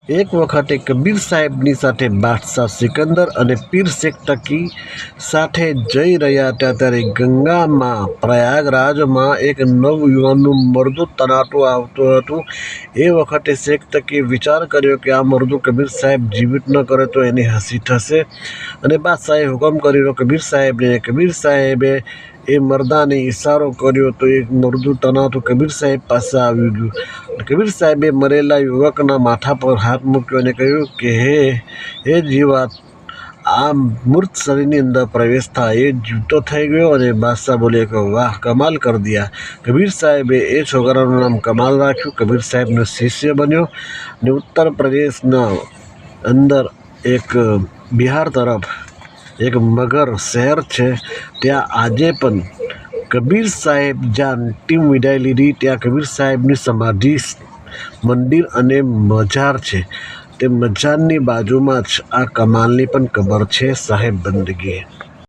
એક વખતે કબીર સાહેબની સાથે બાદશાહ સિકંદર અને પીર શેખ તકી સાથે જઈ રહ્યા હતા ત્યારે ગંગામાં પ્રયાગરાજમાં એક નવયુવાનનું મરદું તણાતું આવતું હતું. એ વખતે શેખ તકીએ વિચાર કર્યો કે આ મરદું કબીર સાહેબ જીવિત ન કરે તો એની હસી થશે અને બાદશાહે હુકમ કર્યો કબીર સાહેબને. કબીર સાહેબે એ મરદાને ઈશારો કર્યો તો એ મરદું તણાતું કબીર સાહેબ પાસે આવી ગયું. કબીર સાહેબે મરેલા યુવકના માથા પર હાથ મૂક્યો અને કહ્યું કે હે જીવાત, આ મૃત શરીરની અંદર પ્રવેશ થાય. એ જીવતો થઈ ગયો અને બાદશાહ બોલ્યો કે વાહ, કમાલ કર દિયા. કબીર સાહેબે એ છોકરાનું નામ કમાલ રાખ્યું. કબીર સાહેબનો શિષ્ય બન્યો અને ઉત્તર પ્રદેશના અંદર એક બિહાર તરફ એક મગર શહેર છે. ત્યાં આજે પણ કબીર સાહેબ જ્યાં અંતિમ વિદાય લીધી ત્યાં કબીર સાહેબની સમાધિ, મંદિર અને મજાર છે. તે મજારની બાજુમાં જ આ કમાલની પણ કબર છે. સાહેબ બંદગી.